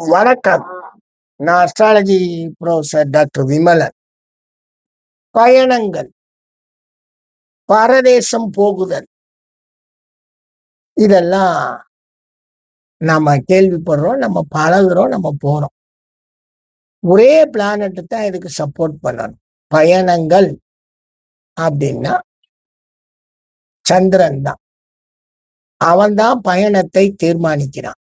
வணக்கம். நான் astrology professor doctor Vimalan. பயணங்கள், பரதேசம் போகுதல், இதெல்லாம் நாம கேள்விப்படுறோம், நம்ம பழகுறோம், நம்ம போறோம். ஒரே பிளானட் தான் இதுக்கு சப்போர்ட் பண்ணணும். பயணங்கள் அப்படின்னா சந்திரன் தான். அவன் தான் பயணத்தை தீர்மானிக்கிறான்.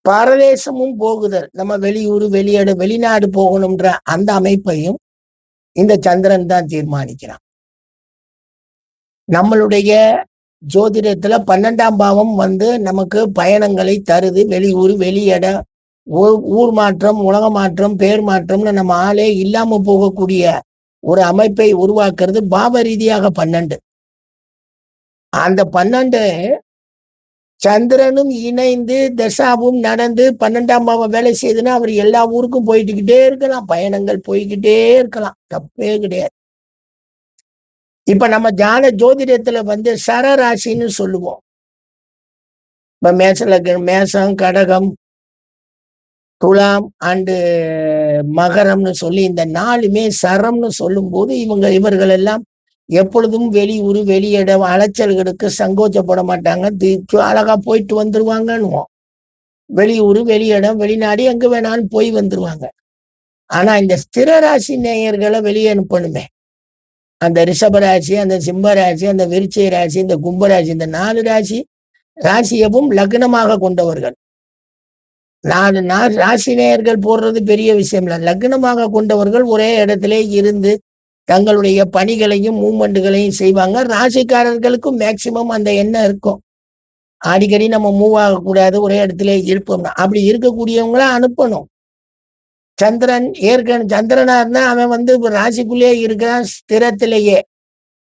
பரதேசமும் போகுதல், நம்ம வெளியூர், வெளிநாடு போகணும்ன்ற அந்த அமைப்பையும் இந்த சந்திரன் தான் தீர்மானிக்கிறான். நம்மளுடைய ஜோதிடத்துல 12ஆம் பாவம் நமக்கு பயணங்களை தருது. வெளியூர், வெளியிடம், ஊர் மாற்றம், உலக மாற்றம், பேர் மாற்றம்னு நம்ம ஆளே இல்லாம போகக்கூடிய ஒரு அமைப்பை உருவாக்குறது பாவ ரீதியாக 12. அந்த 12 சந்திரனும் இணைந்து தசாவும் நடந்து 12ஆம் பாவம் வேலை செய்யுதுன்னா அவர் எல்லா ஊருக்கும் போயிட்டுக்கிட்டே இருக்கலாம். பயணங்கள் போய்கிட்டே இருக்கலாம், தப்பே கிடையாது. இப்ப நம்ம ஜோதிடத்துல சரராசின்னு சொல்லுவோம். இப்ப மேசம், கடகம், துலாம் அண்டு மகரம்னு சொல்லி இந்த 4மே சரம்னு சொல்லும் போது இவர்கள் எல்லாம் எப்பொழுதும் வெளியூர், வெளியிடம், அலைச்சல்களுக்கு சங்கோச்சப்பட மாட்டாங்க. அழகா போயிட்டு வந்துருவாங்கன்னுவோம். வெளியூர், வெளியிடம், வெளிநாடு எங்க வேணாலும் போய் வந்துருவாங்க. ஆனா இந்த ஸ்திர ராசி நேயர்களை வெளியே அனுப்பணுமே. அந்த ரிஷபராசி, அந்த சிம்ம ராசி, அந்த விருச்சிக ராசி, இந்த கும்பராசி, இந்த 4 ராசியவும் லக்னமாக கொண்டவர்கள். 4 ராசி நேயர்கள் போடுறது பெரிய விஷயம் இல்லை. லக்னமாக கொண்டவர்கள் ஒரே இடத்திலே இருந்து தங்களுடைய பணிகளையும் மூவ்மெண்ட்டுகளையும் செய்வாங்க. ராசிக்காரர்களுக்கும் மேக்சிமம் அந்த எண்ணம் இருக்கும். அடிக்கடி நம்ம மூவ் ஆகக்கூடாது, ஒரே இடத்துல இருப்போம். அப்படி இருக்கக்கூடியவங்கள அனுப்பணும். சந்திரனா இருந்தா அவன் ராசிக்குள்ளேயே இருக்கிறான், ஸ்திரத்திலேயே.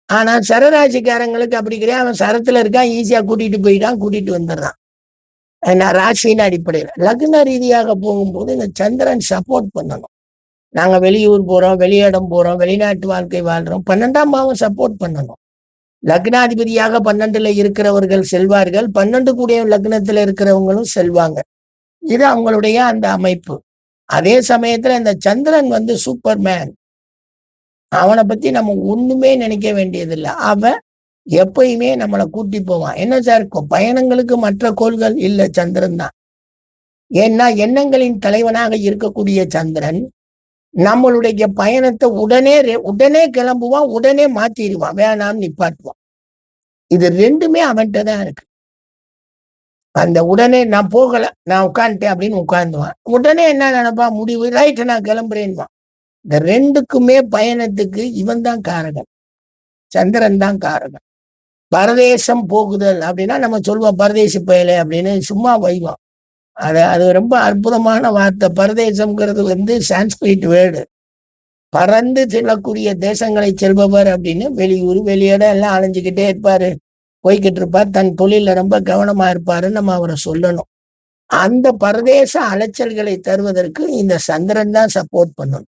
ஆனா சரராசிக்காரங்களுக்கு அப்படி கிடையாது. அவன் சரத்துல இருக்கான், ஈஸியா கூட்டிட்டு போயிட்டான், கூட்டிட்டு வந்துடுறான். ராசியின் அடிப்படையில் லக்ன ரீதியாக போகும்போது இந்த சந்திரன் சப்போர்ட் பண்ணணும். நாங்க வெளியூர் போறோம், வெளியிடம் போறோம், வெளிநாட்டு வாழ்க்கை வாழ்றோம், 12ஆம் பாவம் சப்போர்ட் பண்ணணும். லக்னாதிபதியாக 12ல இருக்கிறவர்கள் செல்வார்கள், 12 கூடிய லக்னத்துல இருக்கிறவங்களும் செல்வாங்க. இது அவங்களுடைய அந்த அமைப்பு. அதே சமயத்துல இந்த சந்திரன் சூப்பர்மேன். அவனை பத்தி நம்ம ஒண்ணுமே நினைக்க வேண்டியதில்லை. அவன் எப்பயுமே நம்மளை கூட்டி போவான். என்ன சார், பயணங்களுக்கு மற்ற கோள்கள் இல்ல, சந்திரன் தான். ஏன்னா எண்ணங்களின் தலைவனாக இருக்கக்கூடிய சந்திரன் நம்மளுடைய பயணத்தை உடனே கிளம்புவான், உடனே மாத்திடுவான், வேணாம் நிப்பாட்டுவான். இது 2மே அவன்கிட்ட தான் இருக்கு. அந்த உடனே நான் போகல, நான் உட்காந்துட்டேன் அப்படின்னு உட்கார்ந்துவான். உடனே என்ன நினைப்பான், முடிவு, ரைட் நான் கிளம்புறேன்வான். இந்த 2க்குமே பயணத்துக்கு இவன் தான் காரகன், சந்திரன் தான் காரகன். பரதேசம் போகுதல் அப்படின்னா நம்ம சொல்லுவோம் பரதேசி பயலே அப்படின்னு சும்மா வைவோம். அது ரொம்ப அற்புதமான வார்த்தை. பரதேசம்ங்கிறது சான்ஸ்கிரிட் வேர்டு. பறந்து செல்லக்கூடிய தேசங்களை செல்பவர் அப்படின்னு வெளியூர், வெளியிடம் எல்லாம் அலைஞ்சுக்கிட்டே இருப்பாரு, போய்கிட்டு இருப்பார். தன் தொழில ரொம்ப கவனமா இருப்பாருன்னு நம்ம அவரை சொல்லணும். அந்த பரதேச அலைச்சல்களை தருவதற்கு இந்த சந்திரன் தான் சப்போர்ட் பண்ணணும்.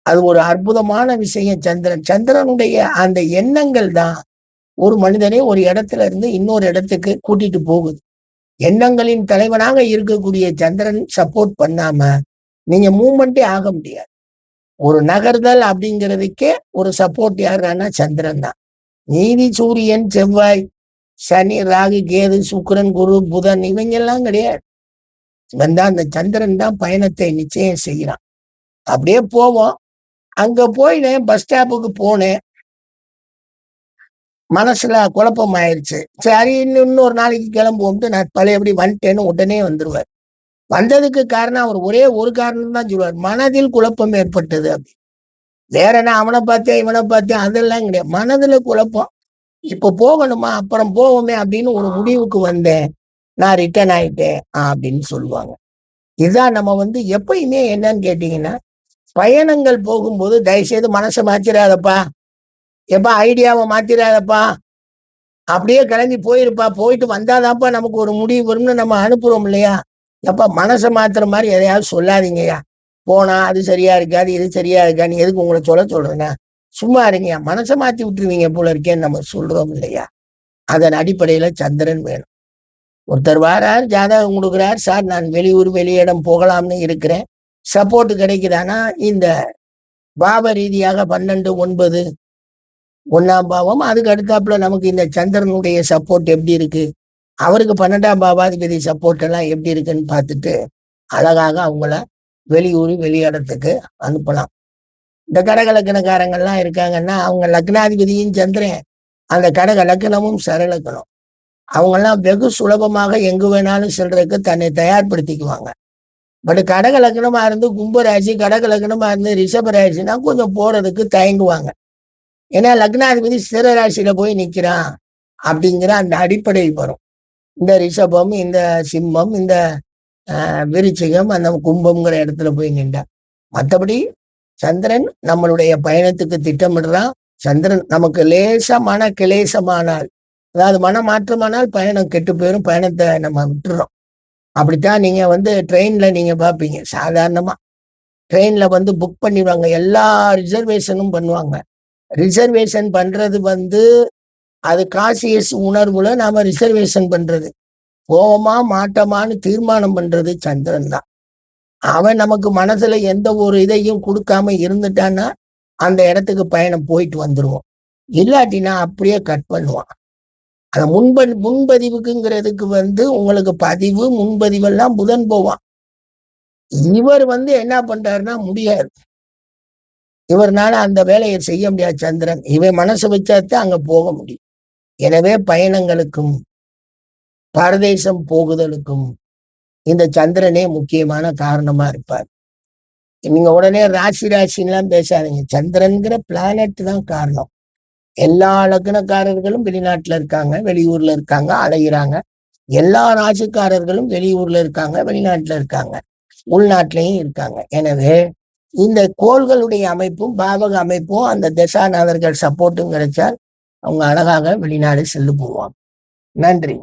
அது ஒரு அற்புதமான விஷயம். சந்திரனுடைய அந்த எண்ணங்கள் தான் ஒரு மனிதனை ஒரு இடத்துல இருந்து இன்னொரு இடத்துக்கு கூட்டிட்டு போகுது. எண்ணங்களின் தலைவனாக இருக்கக்கூடிய சந்திரன் சப்போர்ட் பண்ணாம நீங்க மூவ்மெண்டே ஆக முடியாது. ஒரு நகர்தல் அப்படிங்கிறதுக்கே ஒரு சப்போர்ட் யாருன்னா சந்திரன் தான். நீதி சூரியன், செவ்வாய், சனி, ராகு, கேது, சுக்கிரன், குரு, புதன் இவங்க எல்லாம் கிடையாது. அந்த சந்திரன் தான் பயணத்தை நிச்சயம் செய்யறான். அப்படியே போவோம். அங்க போயினேன், பஸ் ஸ்டாப்புக்கு போனேன், மனசுல குழப்பம் ஆயிடுச்சு. சரி இன்னொரு நாளைக்கு கிளம்புவோம்ட்டு நான் பழையபடி வந்துட்டேன்னு உடனே வந்துருவார். வந்ததுக்கு காரணம் அவர் ஒரே ஒரு காரணம் தான் சொல்லுவார், மனதில் குழப்பம் ஏற்பட்டது அப்படி. வேற என்ன அவனை பார்த்தேன் இவனை பார்த்தேன் அதெல்லாம் கிடையாது. மனதுல குழப்பம். இப்ப போகணுமா, அப்புறம் போவோமே அப்படின்னு ஒரு முடிவுக்கு வந்தேன், நான் ரிட்டர்ன் ஆயிட்டேன் அப்படின்னு சொல்லுவாங்க. இதுதான் நம்ம எப்பயுமே என்னன்னு கேட்டீங்கன்னா, பயணங்கள் போகும்போது தயவுசெய்து மனசை மாத்திராதப்பா, எப்ப ஐடியாவை மாத்திராதப்பா, அப்படியே கிளம்பி போயிருப்பா, போயிட்டு வந்தாதான்ப்பா நமக்கு ஒரு முடிவு வரும்னு நம்ம அனுப்புறோம் இல்லையா. எப்ப மனசை மாத்துற மாதிரி எதையாவது சொல்லாதீங்கய்யா. போனா அது சரியா இருக்காது, இது சரியா இருக்கான்னு எதுக்கு உங்களை சொல்றேன்னா, சும்மா இருங்கய்யா, மனசை மாத்தி விட்டுருவீங்க போல இருக்கேன்னு நம்ம சொல்றோம் இல்லையா. அதன் அடிப்படையில சந்திரன் வேணும். ஒருத்தர் வாரார், ஜாதகம் கொடுக்குறார், சார் நான் வெளியூர் வெளியிடம் போகலாம்னு இருக்கிறேன், சப்போர்ட் கிடைக்குதானா, இந்த பாவ ரீதியாக 12, 9 1ஆம் பாவம், அதுக்கு அடுத்தாப்புல நமக்கு இந்த சந்திரனுடைய சப்போர்ட் எப்படி இருக்கு, அவருக்கு 12ஆம் பாவாதிபதி சப்போர்ட் எல்லாம் எப்படி இருக்குன்னு பார்த்துட்டு அழகாக அவங்கள வெளியூர் வெளியிடத்துக்கு அனுப்பலாம். இந்த கடக லக்னக்காரங்கள்லாம் இருக்காங்கன்னா அவங்க லக்னாதிபதியும் சந்திரன், அந்த கடக லக்னமும் சரலக்கணம், அவங்கெல்லாம் வெகு சுலபமாக எங்கு வேணாலும் செல்றதுக்கு தன்னை தயார்படுத்திக்குவாங்க. பட் கடக லக்னமா இருந்து கும்பராசி, கடக லக்னமா இருந்து ரிஷப ராசினா கொஞ்சம் போறதுக்கு தயங்குவாங்க. ஏன்னா லக்னாதிபதி ஸ்திர ராசியில போய் நிக்கிறான் அப்படிங்கிற அந்த அடிப்படை வரும். இந்த ரிஷபம், இந்த சிம்மம், இந்த விருச்சிகம், அந்த கும்பம்ங்கிற இடத்துல போய் நின்றா. மற்றபடி சந்திரன் நம்மளுடைய பயணத்துக்கு திட்டமிடுறான். சந்திரன் நமக்கு லேசா மன கிளேசமானால், அதாவது மன மாற்றமானால் பயணம் கெட்டு போயிடும், பயணத்தை நம்ம விட்டுறோம். அப்படித்தான் நீங்க ட்ரெயின்ல நீங்க பார்ப்பீங்க. சாதாரணமா ட்ரெயின்ல புக் பண்ணிடுவாங்க, எல்லா ரிசர்வேஷனும் பண்ணுவாங்க. ரிசர்வேஷன் பண்றது அது காசியஸ் உணர்வுல நாம ரிசர்வேஷன் பண்றது. போவோமா மாட்டோமான்னு தீர்மானம் பண்றது சந்திரன் தான். அவன் நமக்கு மனசுல எந்த ஒரு இதையும் கொடுக்காம இருந்துட்டான்னா அந்த இடத்துக்கு பயணம் போயிட்டு வந்துருவோம். இல்லாட்டினா அப்படியே கட் பண்ணுவான். அந்த முன்பதிவுக்குங்கிறதுக்கு உங்களுக்கு பதிவு முன்பதிவெல்லாம் புதன் போவான். இவர் என்ன பண்றாருன்னா முடியாது. இவர்னால அந்த வேலையை செய்ய முடியாது. சந்திரன் இவன் மனசு வச்சாத்தான் அங்க போக முடியும். எனவே பயணங்களுக்கும் பரதேசம் போகுதலுக்கும் இந்த சந்திரனே முக்கியமான காரணமா இருப்பார். நீங்க உடனே ராசி ராசின்லாம் பேசாதீங்க. சந்திரன்கிற பிளானட் தான் காரணம். எல்லா லக்னக்காரர்களும் வெளிநாட்டுல இருக்காங்க, வெளியூர்ல இருக்காங்க, அலைகிறாங்க. எல்லா ராசிக்காரர்களும் வெளியூர்ல இருக்காங்க, வெளிநாட்டுல இருக்காங்க, உள்நாட்டிலையும் இருக்காங்க. எனவே இந்த கோள்களுடைய அமைப்பும் பாவக அமைப்பும் அந்த தசாநாதர்கள் சப்போர்ட்டும் கிடைச்சால் அவங்க அழகாக வெளிநாடு செல்லு போவாங்க. நன்றி.